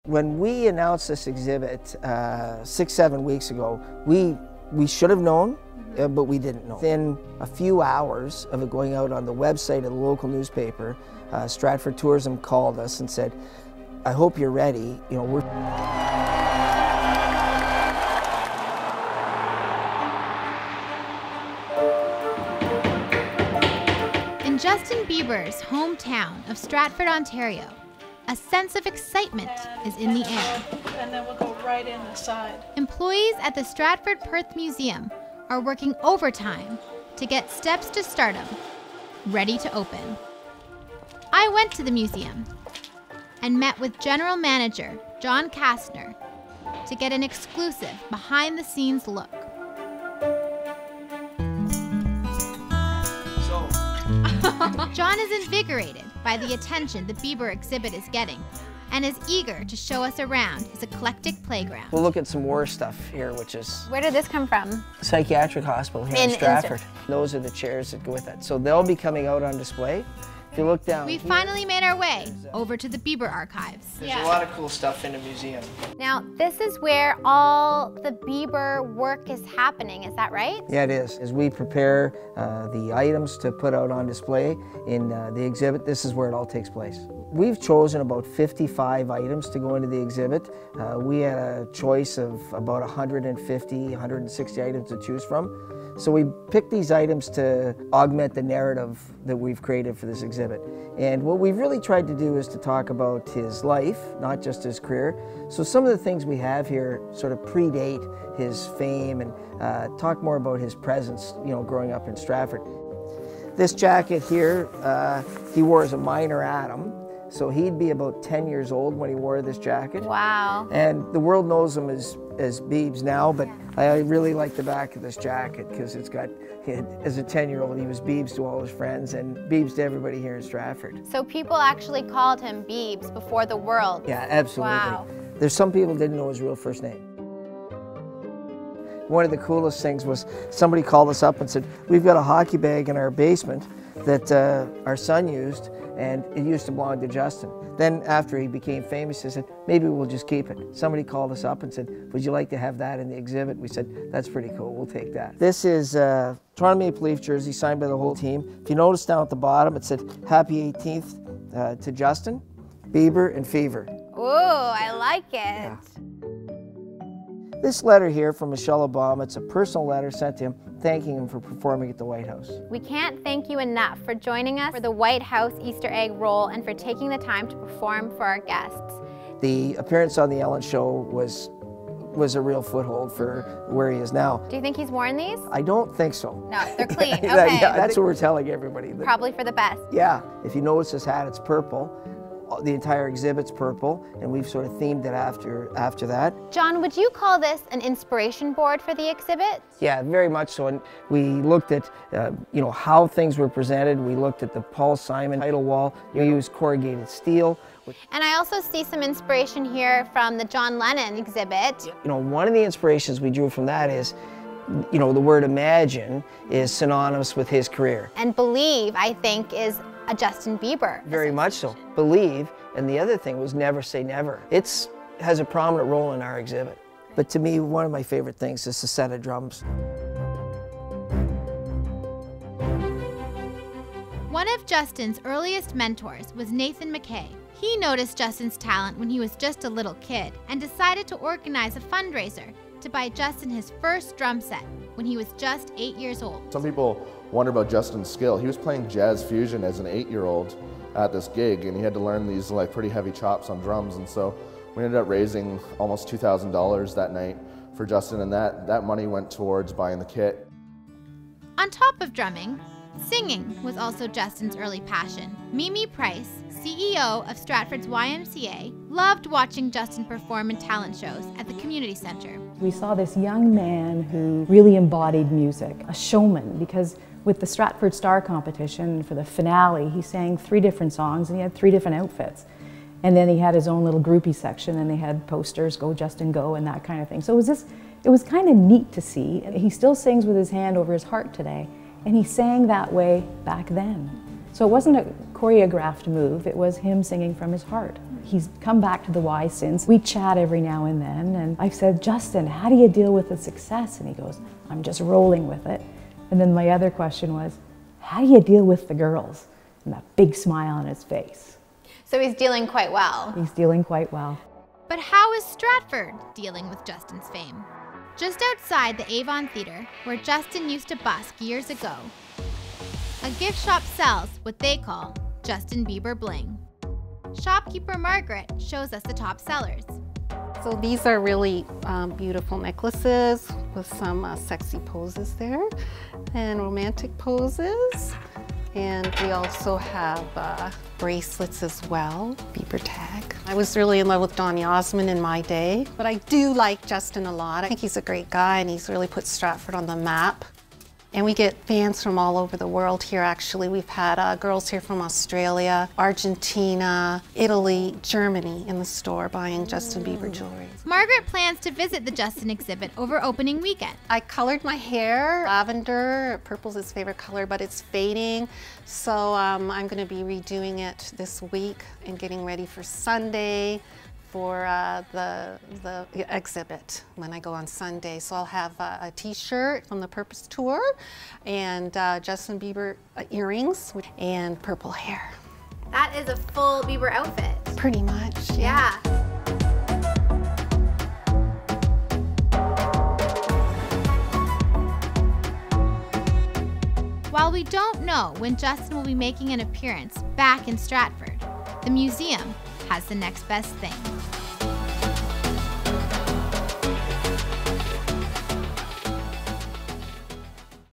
When we announced this exhibit 6-7 weeks ago, we should have known, but we didn't know. Within a few hours of it going out on the website of the local newspaper, Stratford Tourism called us and said, "I hope you're ready. You know, we're." In Justin Bieber's hometown of Stratford, Ontario, a sense of excitement is in the air. And then we'll go right in the side. Employees at the Stratford Perth Museum are working overtime to get Steps to Stardom ready to open. I went to the museum and met with General Manager John Kastner to get an exclusive behind-the-scenes look. John is invigorated by the attention the Bieber exhibit is getting and is eager to show us around his eclectic playground. We'll look at some war stuff here, which is Where did this come from? psychiatric hospital here in Stratford. Those are the chairs that go with it. So they'll be coming out on display. If you look down We here, finally made our way over to the Bieber archives. there's a lot of cool stuff in the museum. Now, this is where all the Bieber work is happening, is that right? Yeah, it is. As we prepare the items to put out on display in the exhibit, this is where it all takes place. We've chosen about 55 items to go into the exhibit. We had a choice of about 150, 160 items to choose from. So we picked these items to augment the narrative that we've created for this exhibit. And what we've really tried to do is to talk about his life, not just his career. So some of the things we have here sort of predate his fame and talk more about his presence, you know, growing up in Stratford. This jacket here, he wore as a minor atom. So he'd be about 10 years old when he wore this jacket. Wow. And the world knows him as Biebs now, but I really like the back of this jacket because it's got, as a 10-year-old, he was Biebs to all his friends and Biebs to everybody here in Stratford. So people actually called him Biebs before the world. Yeah, absolutely. Wow. There's some people that didn't know his real first name. One of the coolest things was somebody called us up and said, "We've got a hockey bag in our basement that our son used, and it used to belong to Justin." Then after he became famous, he said, "Maybe we'll just keep it." Somebody called us up and said, "Would you like to have that in the exhibit?" We said, "That's pretty cool, we'll take that." This is Toronto Maple Leaf jersey signed by the whole team. If you notice down at the bottom, it said, "Happy 18th to Justin, Bieber, and Fever." Ooh, I like it. Yeah. This letter here from Michelle Obama, it's a personal letter sent to him thanking him for performing at the White House. We can't thank you enough for joining us for the White House Easter egg roll and for taking the time to perform for our guests. The appearance on The Ellen Show was a real foothold for where he is now. Do you think he's worn these? I don't think so. No, they're clean. Okay. Yeah, that's what we're telling everybody. Probably for the best. Yeah, if you notice his hat, it's purple. The entire exhibit's purple, and we've sort of themed it after that. John, would you call this an inspiration board for the exhibit? Yeah, very much so. And we looked at, you know, how things were presented. We looked at the Paul Simon title wall. We used corrugated steel. And I also see some inspiration here from the John Lennon exhibit. You know, one of the inspirations we drew from that is, you know, the word imagine is synonymous with his career. And believe, I think, is a Justin Bieber. Very much so. Believe, and the other thing was never say never. It has a prominent role in our exhibit. But to me, one of my favorite things is the set of drums. One of Justin's earliest mentors was Nathan McKay. He noticed Justin's talent when he was just a little kid and decided to organize a fundraiser to buy Justin his first drum set when he was just 8 years old. Some people wonder about Justin's skill. He was playing jazz fusion as an 8-year-old at this gig, and he had to learn these like pretty heavy chops on drums, and so we ended up raising almost $2,000 that night for Justin, and that money went towards buying the kit. On top of drumming, singing was also Justin's early passion. Mimi Price, CEO of Stratford's YMCA, loved watching Justin perform in talent shows at the community center. We saw this young man who really embodied music, a showman, because with the Stratford Star competition for the finale, he sang 3 different songs and he had 3 different outfits. And then he had his own little groupie section and they had posters, "Go Justin Go," and that kind of thing. So it was kind of neat to see. He still sings with his hand over his heart today, and he sang that way back then. So it wasn't a choreographed move, it was him singing from his heart. He's come back to the Y since. We chat every now and then, and I've said, Justin, how do you deal with the success? And he goes, I'm just rolling with it. And then my other question was, how do you deal with the girls? And that big smile on his face. So he's dealing quite well. He's dealing quite well. But how is Stratford dealing with Justin's fame? Just outside the Avon Theatre, where Justin used to busk years ago, a gift shop sells what they call Justin Bieber bling. Shopkeeper Margaret shows us the top sellers. So these are really beautiful necklaces with some sexy poses there and romantic poses. And we also have bracelets as well, Bieber tag. I was really in love with Donny Osmond in my day, but I do like Justin a lot. I think he's a great guy and he's really put Stratford on the map. And we get fans from all over the world here, actually. We've had girls here from Australia, Argentina, Italy, Germany in the store buying Justin Bieber jewelry. Margaret plans to visit the Justin exhibit over opening weekend. I colored my hair lavender. Purple's his favorite color, but it's fading. So I'm going to be redoing it this week and getting ready for Sunday for the exhibit when I go on Sunday. So I'll have a t-shirt from the Purpose Tour and Justin Bieber earrings and purple hair. That is a full Bieber outfit. Pretty much, yeah. While we don't know when Justin will be making an appearance back in Stratford, the museum has the next best thing.